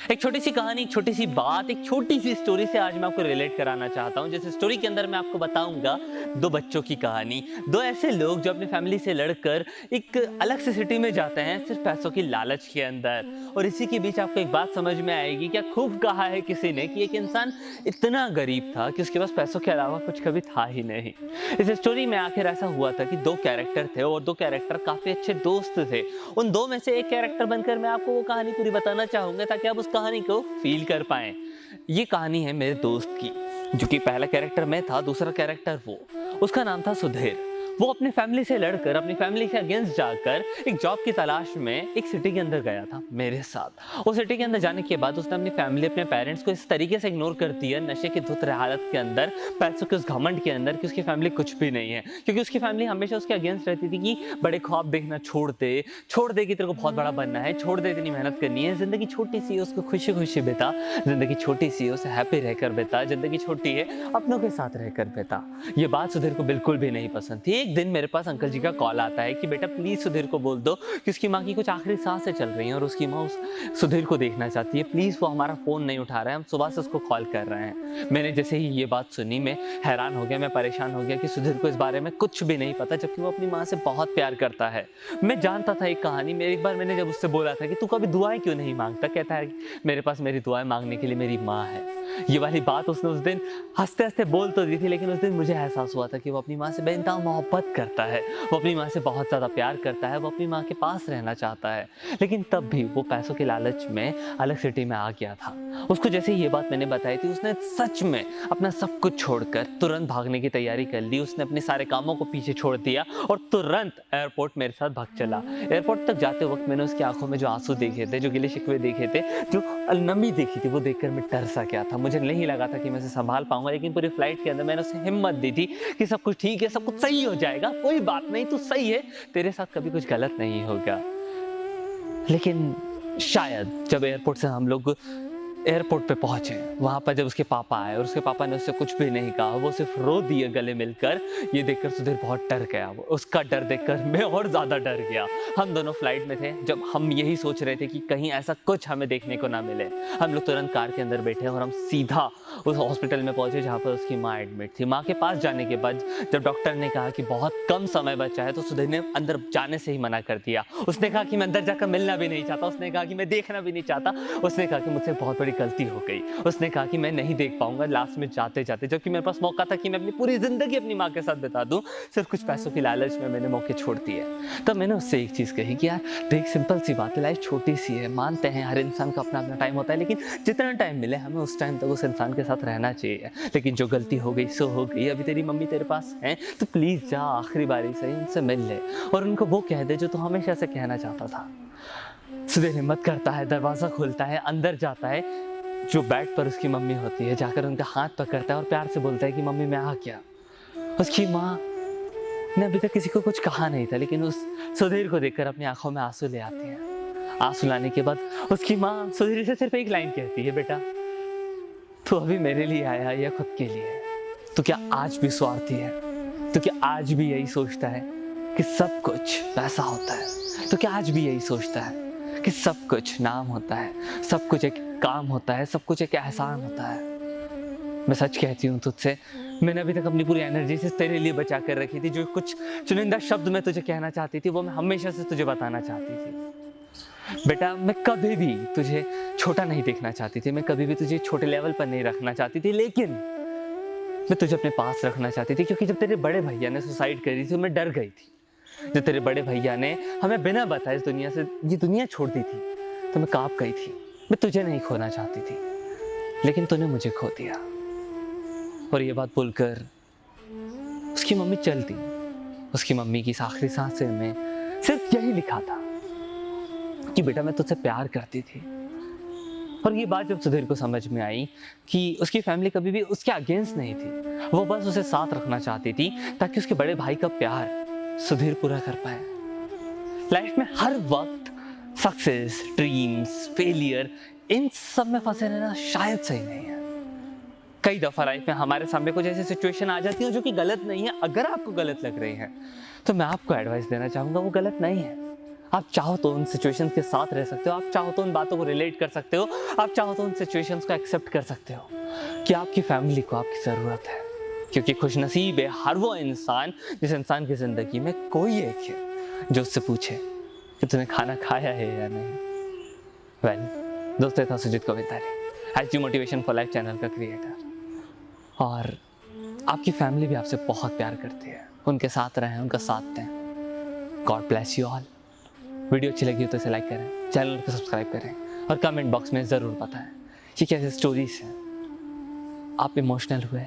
एक छोटी सी कहानी, एक छोटी सी बात, एक छोटी सी स्टोरी से आज मैं आपको रिलेट कराना चाहता हूँ। जैसे स्टोरी के अंदर मैं आपको बताऊंगा दो बच्चों की कहानी। दो ऐसे लोग जो अपनी फैमिली से लड़कर एक अलग से सिटी में जाते हैं सिर्फ पैसों की लालच के अंदर। और इसी के बीच आपको एक बात समझ में आएगी, क्या खूब कहा है किसी ने कि एक इंसान इतना गरीब था कि उसके पास पैसों के अलावा कुछ कभी था ही नहीं। इस स्टोरी में आखिर ऐसा हुआ था कि दो कैरेक्टर थे और दो कैरेक्टर काफी अच्छे दोस्त थे। उन दो में से एक कैरेक्टर बनकर मैं आपको वो कहानी पूरी बताना चाहूंगा ताकि आप उस कहानी को फील कर पाएं। ये कहानी है मेरे दोस्त की, जो कि पहला कैरेक्टर मैं था, दूसरा कैरेक्टर वो। उसका नाम था सुधीर। वो अपनी फैमिली से लड़कर, अपनी फैमिली के अगेंस्ट जाकर एक जॉब की तलाश में एक सिटी के अंदर गया था मेरे साथ। उस सिटी के अंदर जाने के बाद उसने अपनी फैमिली, अपने पेरेंट्स को इस तरीके से इग्नोर कर दिया, नशे की धुत हालत के अंदर, पैसों के उस घमंड के अंदर कि उसकी फैमिली कुछ भी नहीं है। क्योंकि उसकी फैमिली हमेशा उसके अगेंस्ट रहती थी कि बड़े ख्वाब देखना छोड़ दे कि तेरे को बहुत बड़ा बनना है, छोड़ दे, इतनी मेहनत करनी है, जिंदगी छोटी सी है, उसको खुशी खुशी बिता, जिंदगी छोटी सी है, उसे हैप्पी रहकर बिता, जिंदगी छोटी है, अपनों के साथ रहकर बिता। ये बात सुधीर को बिल्कुल भी नहीं पसंद थी। एक दिन मेरे पास अंकल जी का कॉल आता है कि बेटा प्लीज सुधीर को बोल दो कि उसकी माँ की कुछ आखिरी सांसें चल रही हैं और उसकी माँ उस सुधीर को देखना चाहती है, प्लीज वो हमारा फोन नहीं उठा रहा है, हम सुबह से उसको कॉल कर रहे हैं। मैंने जैसे ही ये बात सुनी मैं हैरान हो गया, मैं परेशान हो गया कि सुधीर को इस बारे में कुछ भी नहीं पता, जबकि वो अपनी माँ से बहुत प्यार करता है। मैं जानता था एक कहानी, मेरी एक बार मैंने जब उससे बोला था कि तू कभी दुआएं क्यों नहीं मांगता, कहता है मेरे पास मेरी दुआएं मांगने के लिए मेरी माँ है। ये वाली बात उसने उस दिन हंसते हंसते बोल तो दी थी, लेकिन उस दिन मुझे एहसास हुआ था कि वो अपनी माँ से बेइंतहा मोहब्बत करता है, वो अपनी माँ से बहुत ज़्यादा प्यार करता है, वो अपनी माँ के पास रहना चाहता है। लेकिन तब भी वो पैसों के लालच में अलग सिटी में आ गया था। उसको जैसे ही ये बात मैंने बताई थी, उसने सच में अपना सब कुछ छोड़कर तुरंत भागने की तैयारी कर ली। उसने अपने सारे कामों को पीछे छोड़ दिया और तुरंत एयरपोर्ट मेरे साथ भाग चला। एयरपोर्ट तक जाते वक्त मैंने उसकी आंखों में जो आंसू देखे थे, जो गिले शिकवे देखे थे, जो अलनमी देखी थी, वो देखकर मैं डर सा गया था। मुझे नहीं लगा था कि मैं उसे संभाल पाऊंगा, लेकिन पूरी फ्लाइट के अंदर मैंने उसे हिम्मत दी थी कि सब कुछ ठीक है, सब कुछ सही हो जाएगा, कोई बात नहीं, तू सही है, तेरे साथ कभी कुछ गलत नहीं होगा। लेकिन शायद जब एयरपोर्ट से हम लोग एयरपोर्ट पे पहुंचे, वहां पर जब उसके पापा आए और उसके पापा ने उससे कुछ भी नहीं कहा, वो सिर्फ रो दिए गले मिलकर। ये देखकर सुधीर बहुत डर गया, वो उसका डर देखकर मैं और ज्यादा डर गया। हम दोनों फ्लाइट में थे जब हम यही सोच रहे थे कि कहीं ऐसा कुछ हमें देखने को ना मिले। हम लोग तुरंत कार के अंदर बैठे और हम सीधा उस हॉस्पिटल में पहुंचे जहाँ पर उसकी माँ एडमिट थी। माँ के पास जाने के बाद जब डॉक्टर ने कहा कि बहुत कम समय बचा है, तो सुधीर ने अंदर जाने से ही मना कर दिया। उसने कहा कि मैं अंदर जाकर मिलना भी नहीं चाहता, उसने कहा कि मैं देखना भी नहीं चाहता, उसने कहा कि मुझसे बहुत गलती हो गई, उसने कहा कि मैं नहीं देख पाऊंगा लास्ट में जाते जाते, जबकि मेरे पास मौका था कि मैं अपनी पूरी जिंदगी अपनी माँ के साथ बिता दूं, सिर्फ कुछ पैसों की लालच में मैंने मौके छोड़ दिए। तब मैंने उससे एक चीज कही कि यार देख, सिंपल सी बात है, लाइफ छोटी सी है, मानते हैं हर इंसान का अपना अपना टाइम होता है, लेकिन जितना टाइम मिले हमें उस टाइम तक उस इंसान के साथ रहना चाहिए। लेकिन जो गलती हो गई सो हो गई, अभी तेरी मम्मी तेरे पास है तो प्लीज जा, आखिरी बारी सही उनसे मिल ले और उनको वो कह दे जो तू हमेशा से कहना चाहता था। सुधीर हिम्मत करता है, दरवाजा खोलता है, अंदर जाता है, जो बेड पर उसकी मम्मी होती है, जाकर उनका हाथ पकड़ता है और प्यार से बोलता है कि मम्मी मैं आ गया। उसकी माँ ने अभी तक किसी को कुछ कहा नहीं था, लेकिन उस सुधीर को देखकर अपनी आंखों में आंसू ले आती है। आंसू लाने के बाद उसकी माँ सुधीर से सिर्फ एक लाइन कहती है, बेटा तू अभी मेरे लिए आया या खुद के लिए? तो क्या आज भी स्वार्थी है? तो क्या आज भी यही सोचता है कि सब कुछ पैसा होता है? तो क्या आज भी यही सोचता है कि सब कुछ नाम होता है, सब कुछ एक काम होता है, सब कुछ एक एहसान होता है? मैं सच कहती हूँ तुझसे, मैंने अभी तक अपनी पूरी एनर्जी से तेरे लिए बचा कर रखी थी। जो कुछ चुनिंदा शब्द मैं तुझे कहना चाहती थी, वो मैं हमेशा से तुझे बताना चाहती थी। बेटा मैं कभी भी तुझे छोटा नहीं देखना चाहती थी, मैं कभी भी तुझे छोटे लेवल पर नहीं रखना चाहती थी, लेकिन मैं तुझे अपने पास रखना चाहती थी। क्योंकि जब तेरे बड़े भैया ने सुसाइड करी थी, मैं डर गई थी। जब तेरे बड़े भैया ने हमें बिना बताए इस दुनिया से ये दुनिया छोड़ दी थी, तो मैं कांप गई थी। मैं तुझे नहीं खोना चाहती थी, लेकिन तूने मुझे खो दिया। और ये बात बोलकर उसकी मम्मी चल दी। उसकी मम्मी की आखिरी सांसें में सिर्फ यही लिखा था कि बेटा मैं तुझसे प्यार करती थी। और ये बात जब सुधीर को समझ में आई कि उसकी फैमिली कभी भी उसके अगेंस्ट नहीं थी, वो बस उसे साथ रखना चाहती थी ताकि उसके बड़े भाई का प्यार सुधीर पूरा कर पाए। लाइफ में हर वक्त सक्सेस, ड्रीम्स, फेलियर, इन सब में फंसे रहना शायद सही नहीं है। कई दफा लाइफ में हमारे सामने कुछ ऐसी सिचुएशन आ जाती है जो कि गलत नहीं है। अगर आपको गलत लग रही है तो मैं आपको एडवाइस देना चाहूंगा, वो गलत नहीं है। आप चाहो तो उन सिचुएशंस के साथ रह सकते हो, आप चाहो तो उन बातों को रिलेट कर सकते हो, आप चाहो तो उन सिचुएशंस को एक्सेप्ट कर सकते हो कि आपकी फैमिली को आपकी ज़रूरत है। क्योंकि खुशनसीब है हर वो इंसान जिस इंसान की ज़िंदगी में कोई एक है जो उससे पूछे कि तूने खाना खाया है या नहीं। वेल दोस्तों, था Sujit Kavitari, H motivation for life channel का क्रिएटर। और आपकी फैमिली भी आपसे बहुत प्यार करती है, उनके साथ रहें, उनका साथ दें। God bless you all. Video अच्छी लगी हो तो इसे लाइक करें, चैनल को सब्सक्राइब करें और कमेंट बॉक्स में ज़रूर बताएं कि कैसे स्टोरीज हैं आप इमोशनल हुए,